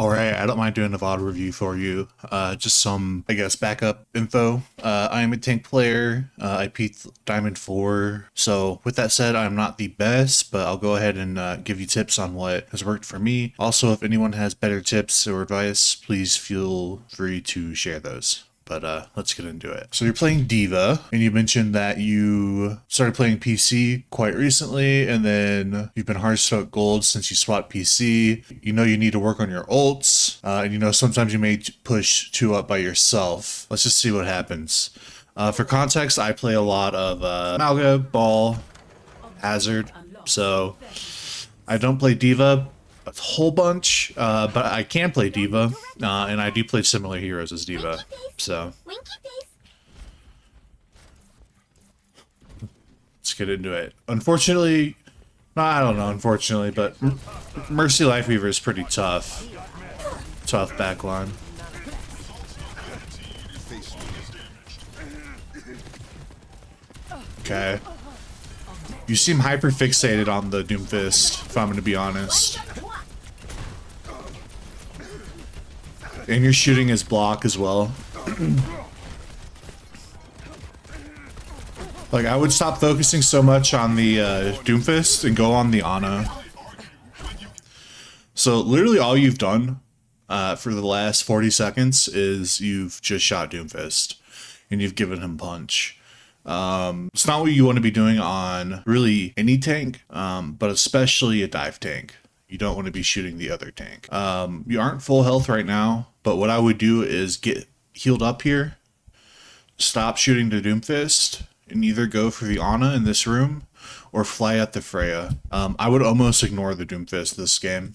Alright, I don't mind doing a VOD review for you. Just some, I guess, backup info. I am a tank player. I peaked Diamond 4. So with that said, I'm not the best, but I'll go ahead and give you tips on what has worked for me. Also, if anyone has better tips or advice, please feel free to share those. But let's get into it. So you're playing D.va, and you mentioned that you started playing PC quite recently, and then you've been Hearthstone Gold since you swapped PC. You know you need to work on your ults, and you know sometimes you may push 2 up by yourself. Let's just see what happens. For context, I play a lot of Malga, Ball, Hazard, so I don't play D.va a whole bunch, but I can play D.va, and I do play similar heroes as D.va, so let's get into it. Unfortunately, I don't know, unfortunately, but Mercy Lifeweaver is pretty tough. Tough backline. Okay. You seem hyper fixated on the Doomfist, if I'm gonna be honest. And you're shooting his block as well. Like, I would stop focusing so much on the Doomfist and go on the Ana. So literally all you've done for the last 40 seconds is you've just shot Doomfist and you've given him punch. It's not what you want to be doing on really any tank, but especially a dive tank. You don't want to be shooting the other tank. You aren't full health right now, but what I would do is get healed up here, stop shooting the Doomfist, and either go for the Ana in this room or fly at the Freya. I would almost ignore the Doomfist this game.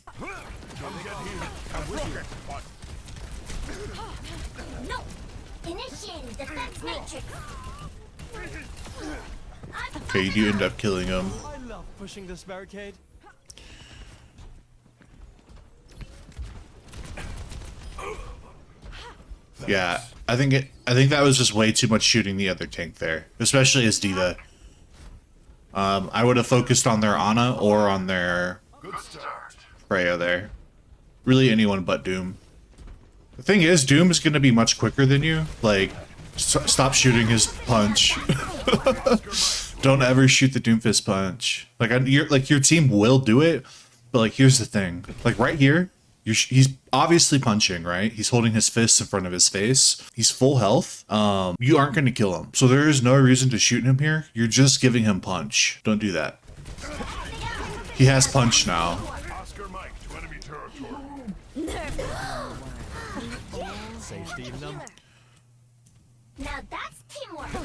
Okay, you do end up killing him. I love pushing this barricade. Yeah, I think that was just way too much shooting the other tank there, especially as D.va. I would have focused on their Ana or on their Freya there. Really anyone but Doom. The thing is, Doom is going to be much quicker than you. Like, stop shooting his punch. Don't ever shoot the Doomfist punch. Like, your team will do it, but like, here's the thing. Like right here, he's obviously punching, right? He's holding his fists in front of his face. He's full health. You aren't going to kill him. So there is no reason to shoot him here. You're just giving him punch. Don't do that. He has punch now. Now that's teamwork.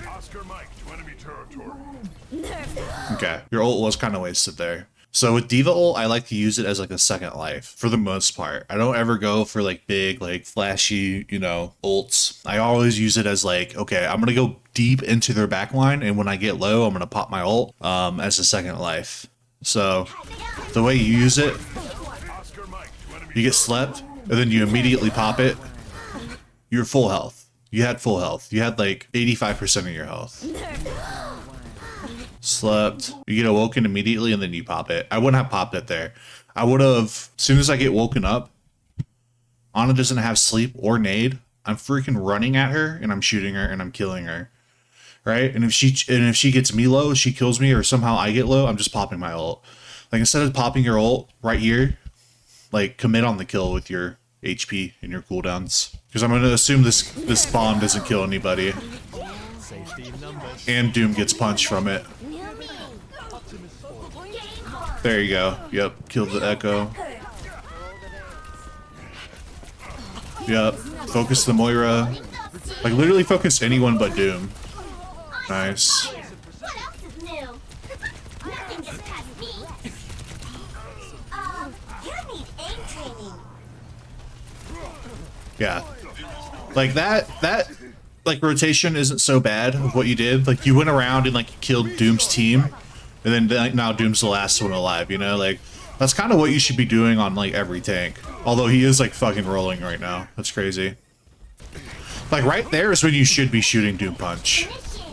Oscar Mike to enemy territory. Okay, your ult was kind of wasted there. So with D.va ult, I like to use it as like a second life for the most part. I don't ever go for like big, like flashy, you know, ults. I always use it as like, okay, I'm gonna go deep into their backline, and when I get low, I'm gonna pop my ult as a second life. So the way you use it, you get slept, and then you immediately pop it. You're full health. You had full health. You had like 85% of your health. Slept. You get awoken immediately and then you pop it. I wouldn't have popped it there. I would have, as soon as I get woken up, Ana doesn't have sleep or nade. I'm freaking running at her and I'm shooting her and I'm killing her. Right? And if she gets me low, she kills me, or somehow I get low, I'm just popping my ult. Like, instead of popping your ult right here, like, commit on the kill with your HP and your cooldowns. Because I'm going to assume this bomb doesn't kill anybody. And Doom gets punched from it. There you go. Yep, killed the Echo. Yep, focus the Moira. Like, literally focus anyone but Doom. Nice. What else is new? Nothing gets past me. You need aim training. Yeah. Like, that like rotation isn't so bad of what you did. Like, you went around and like killed Doom's team, and then like, now Doom's the last one alive, you know? Like, that's kind of what you should be doing on like every tank. Although he is like fucking rolling right now. That's crazy. Like, right there is when you should be shooting Doom punch.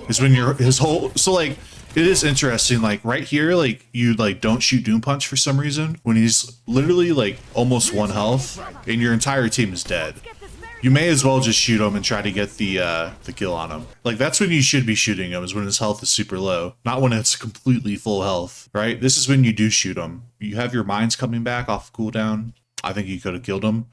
Is when his whole, so like, it is interesting, like right here, like you like don't shoot Doom Punch for some reason when he's literally like almost 1 health and your entire team is dead. You may as well just shoot him and try to get the kill on him. Like that's when you should be shooting him, is when his health is super low, not when it's completely full health, right? This is when you do shoot him. You have your mines coming back off cooldown. I think you could have killed him.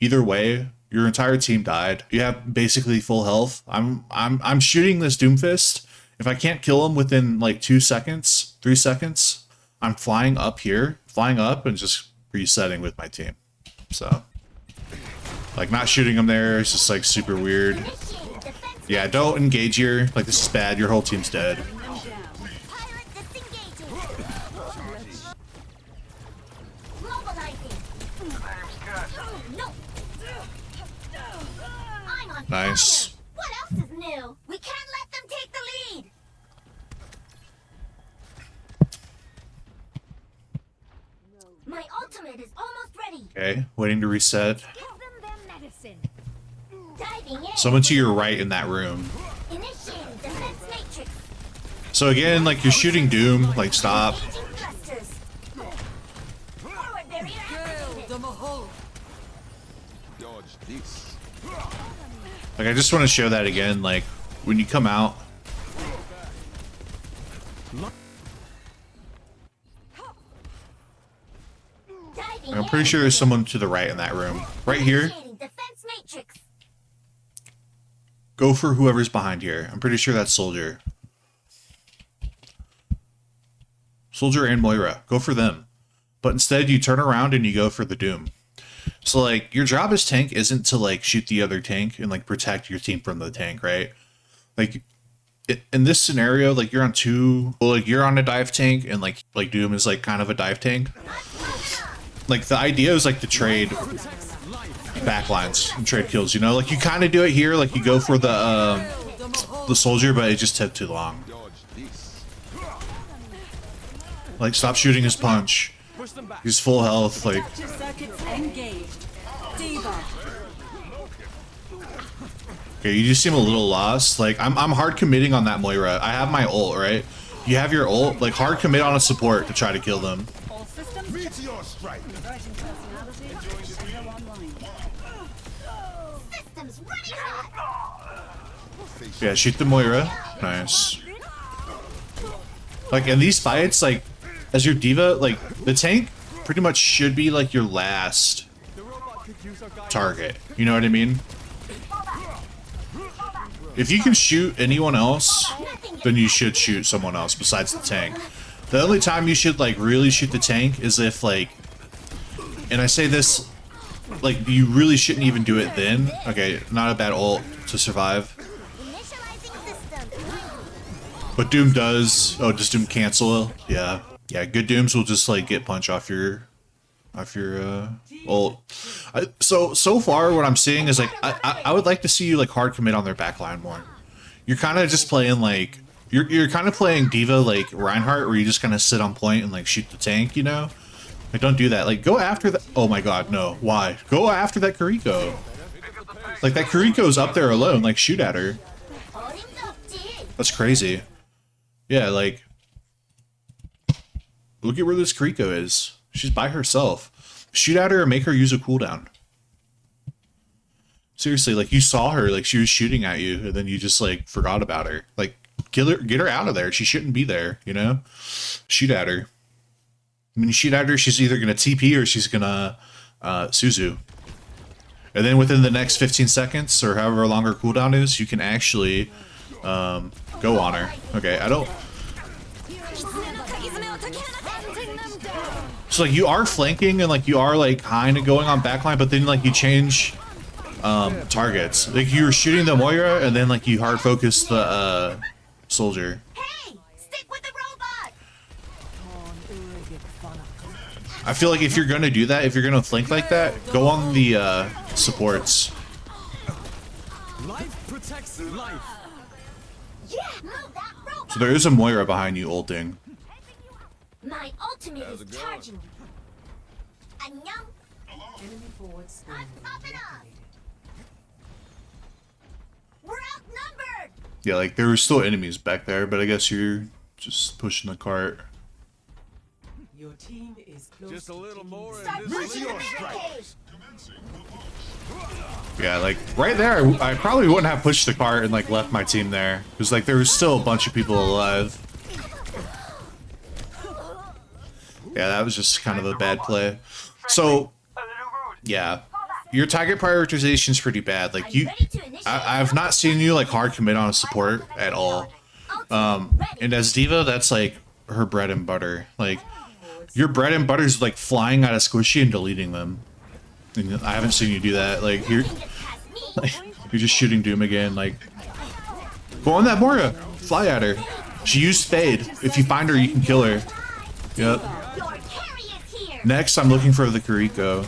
Either way, your entire team died. You have basically full health. I'm shooting this Doomfist. If I can't kill him within like 2 seconds, 3 seconds, I'm flying up and just resetting with my team. So, like not shooting him there, it's just like super weird. Initiating defense. Yeah, don't engage here. Like this is bad. Your whole team's dead. Pirate disengaging. Mobilizing. No. I'm on Nice. fire. What else is new? We can't let them take the lead. My ultimate is almost ready. Okay, waiting to reset. Give them their medicine. Diving in. Someone to your right in that room. Initiating defense matrix. So again, like you're shooting Doom, like stop. Engaging thrusters. Forward barrier activated. Dodge this. Like I just want to show that again, like when you come out. Diving I'm pretty sure there's someone to the right in that room. Right here. Initiating defense matrix. Go for whoever's behind here. I'm pretty sure that's Soldier. Soldier and Moira. Go for them. But instead you turn around and you go for the Doom. So like your job as tank isn't to like shoot the other tank and like protect your team from the tank, right? Like in this scenario, like you're on two, well, like you're on a dive tank and like Doom is like kind of a dive tank. Like the idea is like to trade backlines and trade kills, you know? Like you kind of do it here, like you go for the Soldier, but it just took too long. Dodge this. Like stop shooting his punch. Push them back. He's full health, like Circuits engaged. D.va. okay, you just seem a little lost. Like I'm hard committing on that Moira. I have my ult, right? You have your ult, like hard commit on a support to try to kill them. All systems Meteor strike. writing personality. Still online. Systems running hot. Yeah, shoot the Moira. Nice. Like in these fights, like as your D.Va, like the tank pretty much should be like your last The robot could use our guidance. target. You know what I mean? If you can shoot anyone else, then you should shoot someone else besides the tank. The only time you should like really shoot the tank is if like, and I say this, like you really shouldn't even do it then. Okay, not a bad ult to survive. Initializing system. But Doom does. Oh, does Doom cancel? Yeah. Yeah, good Dooms will just like get punch off your ult. So far what I'm seeing is like I would like to see you like hard commit on their backline more. You're kind of just playing like you're kind of playing D.Va like Reinhardt, where you just kind of sit on point and like shoot the tank, you know? Like don't do that. Like go after the, oh my god, no. Why? Go after that Kuriko. Like that Kuriko's up there alone, like shoot at her. Holding up, G. That's crazy. Yeah, like look at where this Kuriko is. She's by herself. Shoot at her and make her use a cooldown. Seriously, like you saw her, like she was shooting at you, and then you just like forgot about her. Like kill her, get her out of there. She shouldn't be there, you know? Shoot at her. When you shoot at her, she's either gonna TP or she's gonna Suzu. And then within the next 15 seconds or however long her cooldown is, you can actually go on her. Okay, I don't. So like you are flanking and like you are like kind of going on backline, but then like you change targets. Like you were shooting the Moira and then like you hard focus the Soldier. Hey, stick with the robot. I feel like if you're gonna do that, if you're gonna flank like that, go on the supports. Life protects life. Yeah, move that robot. So there is a Moira behind you ulting. My ultimate is charging. Annyeong. Enemy forward squad. I'm popping up. We're outnumbered. Yeah, like there were still enemies back there, but I guess you're just pushing the cart. Your team is close. Just a little more Start and this pushing is the your barricade. stripes. Yeah, like right there, I probably wouldn't have pushed the cart and like left my team there because like there was still a bunch of people alive. Yeah, that was just kind of a bad play. So, yeah, your target prioritization is pretty bad. Like you, I've not seen you like hard commit on a support at all. And as D.va, that's like her bread and butter. Like your bread and butter is like flying out of squishy and deleting them. And I haven't seen you do that. Like you're just shooting Doom again. Like go on that Moira, fly at her. She used fade. If you find her, you can kill her. Yep. Your carry is here. Next, I'm looking for the Kiriko.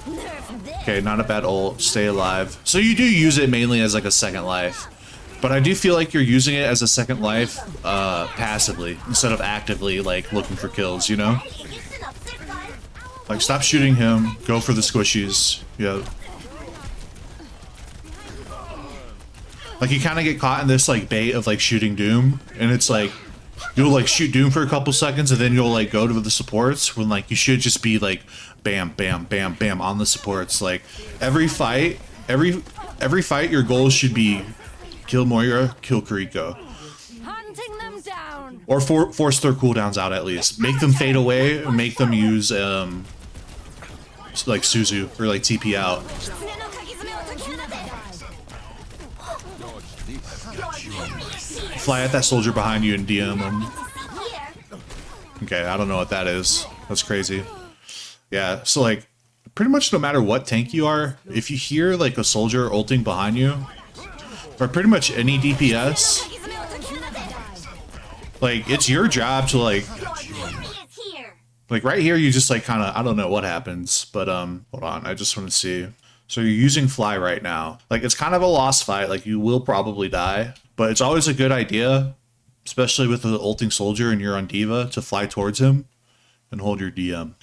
Nerf this. Okay, not a bad ult. Stay alive. So you do use it mainly as like a second life. But I do feel like you're using it as a second life passively instead of actively like looking for kills, you know? Listen up, sir, guys. Like stop shooting him, go for the squishies. Yeah. Like you kind of get caught in this like bait of like shooting Doom, and it's like you'll like shoot Doom for a couple seconds and then you'll like go to the supports when like you should just be like bam, bam, bam, bam on the supports. Like every fight your goal should be kill Moira, kill Kiriko. Hunting them down. Or force their cooldowns out at least. Make them fade away and make them use like Suzu or like TP out. Fly at that soldier behind you and DM them. Okay, I don't know what that is. That's crazy. Yeah, so like pretty much no matter what tank you are, if you hear like a soldier ulting behind you, or pretty much any DPS, like it's your job to like right here you just like kind of, I don't know what happens, but hold on, I just want to see. So you're using fly right now. Like it's kind of a lost fight, like you will probably die, but it's always a good idea, especially with the ulting soldier and you're on D.va, to fly towards him and hold your DM.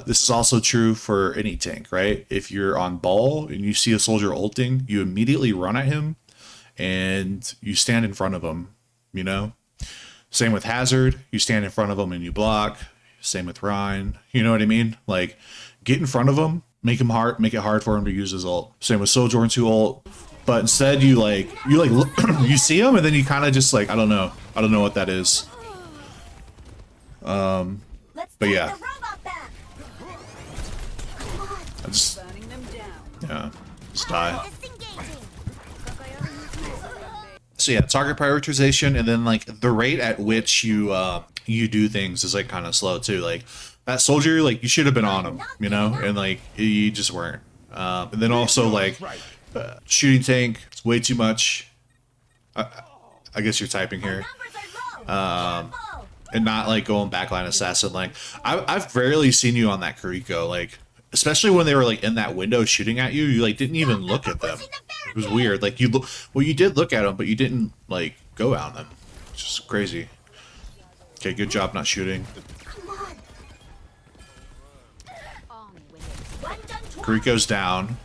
This is also true for any tank, right? If you're on ball and you see a soldier ulting, you immediately run at him and you stand in front of him, you know? Same with Hazard, you stand in front of him and you block. Same with Ryan, you know what I mean? Like, get in front of him, make it hard for him to use his ult. Same with Sojourn's ult, but instead you you see him and then you kind of just like, I don't know what that is. But yeah, I just, Burning them down. yeah, just die. So yeah, target prioritization, and then like the rate at which you you do things is like kind of slow too. Like that soldier, like you should have been on him, you know, and like you just weren't. And then also like shooting tank, it's way too much. I guess you're typing here. And not like going backline assassin. Like I've rarely seen you on that Kiriko, like especially when they were like in that window shooting at you. You like didn't even look at them. It was weird. Like you did look at them, but you didn't like go at them. It's just crazy. Okay, good job not shooting. Kiriko's down.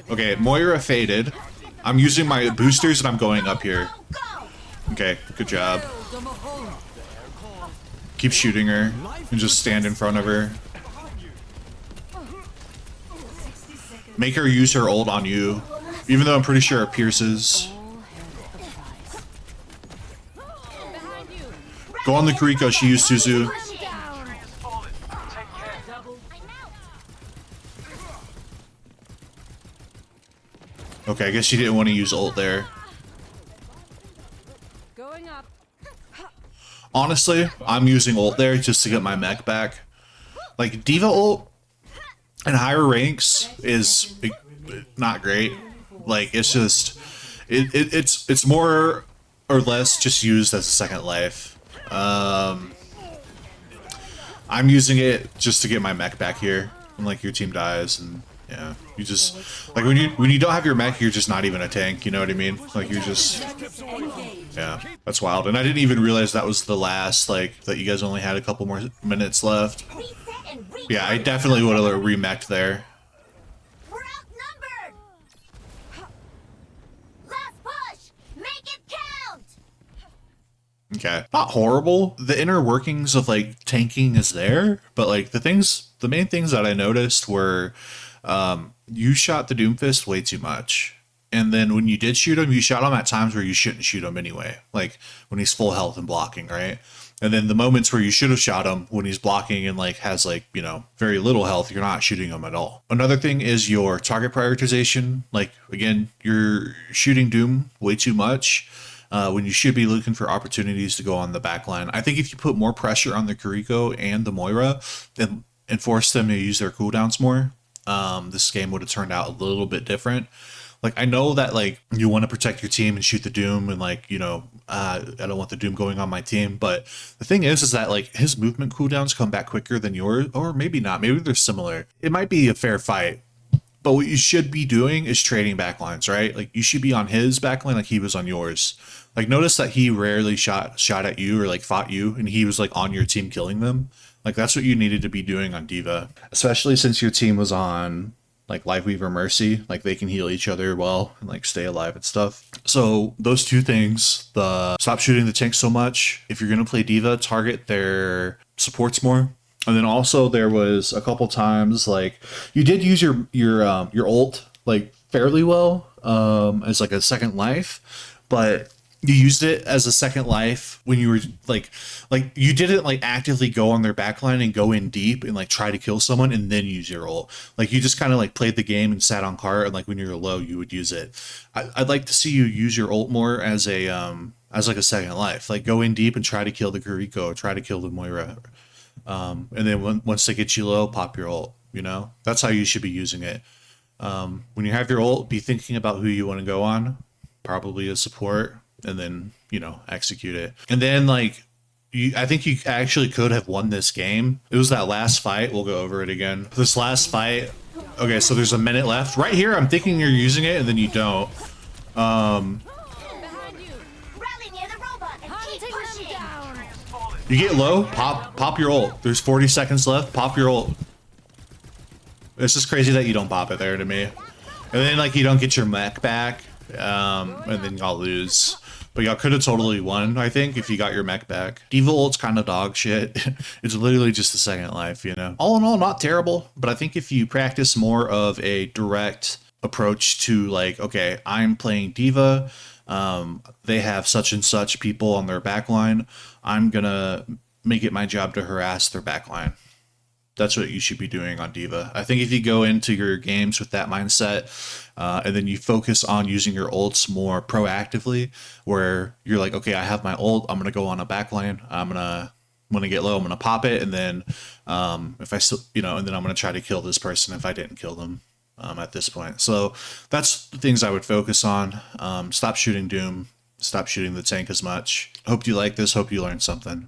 Okay, Moira faded. I'm using my boosters and I'm going up here. Okay, good job. Keep shooting her and just stand in front of her. Make her use her ult on you, even though I'm pretty sure it pierces. Go on the Kiriko, she used Suzu. Okay, I guess she didn't want to use ult there. Going up. Honestly, I'm using ult there just to get my mech back. Like, D.va ult in higher ranks is not great. Like, it's just... It's more or less just used as a second life. I'm using it just to get my mech back here. And, like, your team dies, and... yeah, you just... like, when you don't have your mech, you're just not even a tank, you know what I mean? Like, you're just... yeah, that's wild. And I didn't even realize that was the last, like, that you guys only had a couple more minutes left. Yeah, I definitely would have remech'd there. Okay. Not horrible. The inner workings of like tanking is there, but like the main things that I noticed were you shot the Doomfist way too much. And then when you did shoot him, you shot him at times where you shouldn't shoot him anyway. Like when he's full health and blocking, right? And then the moments where you should have shot him when he's blocking and like has like, you know, very little health, you're not shooting him at all. Another thing is your target prioritization. Like again, you're shooting Doom way too much. When you should be looking for opportunities to go on the back line. I think if you put more pressure on the Kiriko and the Moira and force them to use their cooldowns more, this game would have turned out a little bit different. Like, I know that, like, you want to protect your team and shoot the Doom and, like, you know, I don't want the Doom going on my team. But the thing is that, like, his movement cooldowns come back quicker than yours. Or maybe not. Maybe they're similar. It might be a fair fight. But what you should be doing is trading backlines, right? Like, you should be on his backline like he was on yours. Like, notice that he rarely shot at you or, like, fought you. And he was, like, on your team killing them. Like, that's what you needed to be doing on D.Va. Especially since your team was on like Lifeweaver Mercy, like they can heal each other well and like stay alive and stuff. So those two things, the stop shooting the tank so much. If you're gonna play D.Va, target their supports more. And then also there was a couple times like you did use your ult like fairly well as like a second life, but you used it as a second life when you were like you didn't like actively go on their backline and go in deep and like try to kill someone and then use your ult. Like you just kind of like played the game and sat on cart, and like when you're low you would use it. I'd like to see you use your ult more as a as like a second life. Like go in deep and try to kill the Kiriko or try to kill the Moira. And then once they get you low, pop your ult. You know, that's how you should be using it. When you have your ult, be thinking about who you want to go on. Probably a support. And then, you know, execute it. And then, like, I think you actually could have won this game. It was that last fight. We'll go over it again. This last fight. Okay, so there's a minute left. Right here, I'm thinking you're using it, and then you don't. Behind you. Rally near the robot and keep Hunting them pushing. down. You get low, pop your ult. There's 40 seconds left. Pop your ult. It's just crazy that you don't pop it there to me. And then, like, you don't get your mech back. And then y'all lose. But y'all could have totally won, I think, if you got your mech back. D.Va ult's kind of dog shit. It's literally just a second life, you know? All in all, not terrible. But I think if you practice more of a direct approach to, like, okay, I'm playing D.Va. They have such and such people on their backline. I'm gonna make it my job to harass their backline. That's what you should be doing on D.Va. I think if you go into your games with that mindset, and then you focus on using your ults more proactively, where you're like, okay, I have my ult, I'm gonna go on a backline, when I get low, I'm gonna pop it, and then if I still, you know, and then I'm gonna try to kill this person if I didn't kill them at this point. So that's the things I would focus on. Stop shooting Doom, stop shooting the tank as much. Hope you like this. Hope you learned something.